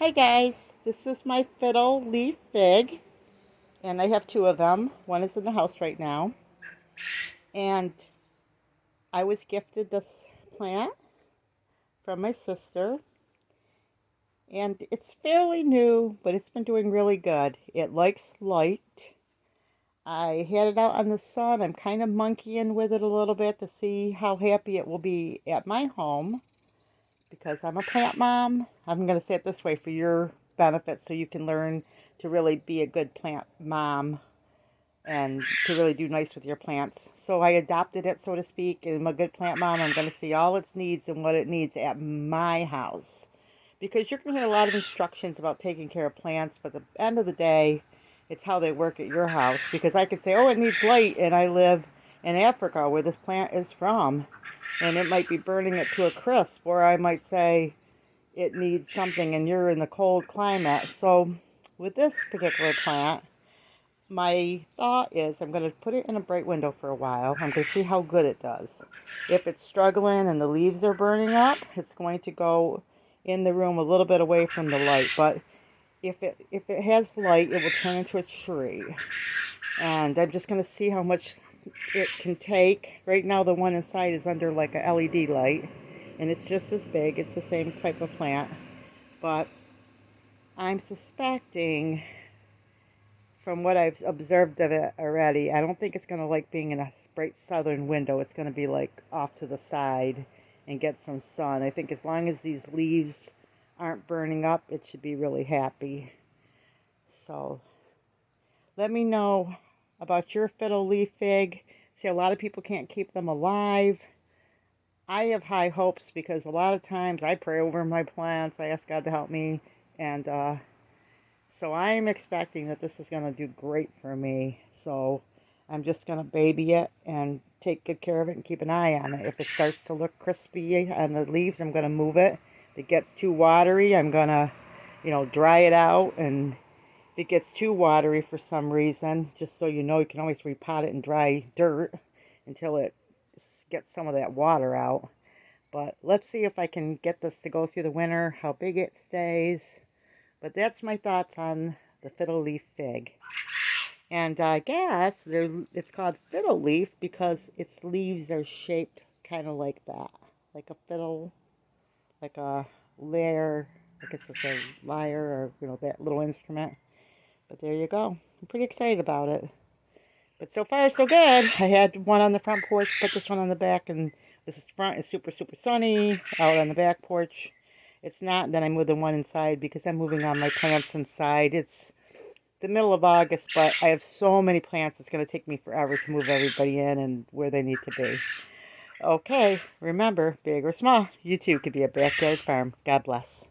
Hi guys, this is my fiddle leaf fig, and I have two of them. One is in the house right now, and I was gifted this plant from my sister, and it's fairly new, but it's been doing really good. It likes light. I had it out on the sun. I'm kind of monkeying with it a little bit to see how happy it will be at my home because I'm a plant mom. I'm going to say it this way for your benefit so you can learn to really be a good plant mom and to really do nice with your plants. So I adopted it, so to speak, and I'm a good plant mom. I'm going to see all its needs and what it needs at my house. Because you're going to hear a lot of instructions about taking care of plants, but at the end of the day, it's how they work at your house. Because I could say, oh, it needs light, and I live in Africa where this plant is from, and it might be burning it to a crisp, or I might say it needs something and you're in the cold climate. So with this particular plant, my thought is I'm going to put it in a bright window for a while. I'm going to see how good it does. If it's struggling and the leaves are burning up, it's going to go in the room a little bit away from the light. But if it has light, it will turn into a tree. And I'm just going to see how much it can take. Right now the one inside is under like a LED light, and it's just as big. It's the same type of plant. But I'm suspecting from what I've observed of it already, I don't think it's going to like being in a bright southern window. It's going to be like off to the side and get some sun. I think as long as these leaves aren't burning up, it should be really happy. So let me know about your fiddle leaf fig. See, a lot of people can't keep them alive. I have high hopes because a lot of times I pray over my plants. I ask God to help me, and so I'm expecting that this is going to do great for me. So I'm just going to baby it and take good care of it and keep an eye on it. If it starts to look crispy on the leaves, I'm going to move it. If it gets too watery, I'm going to, dry it out. And if it gets too watery for some reason, just so you know, you can always repot it in dry dirt until it gets some of that water out. But let's see if I can get this to go through the winter, how big it stays. But that's my thoughts on the fiddle leaf fig. And I guess it's called fiddle leaf because its leaves are shaped kind of like that. Like a fiddle, like a lyre, I guess it's a lyre or, that little instrument. But there you go. I'm pretty excited about it. But so far, so good. I had one on the front porch, put this one on the back, and this front is super, super sunny. Out on the back porch, it's not. Then I moved the one inside because I'm moving on my plants inside. It's the middle of August, but I have so many plants, it's going to take me forever to move everybody in and where they need to be. Okay, remember, big or small, you too could be a backyard farm. God bless.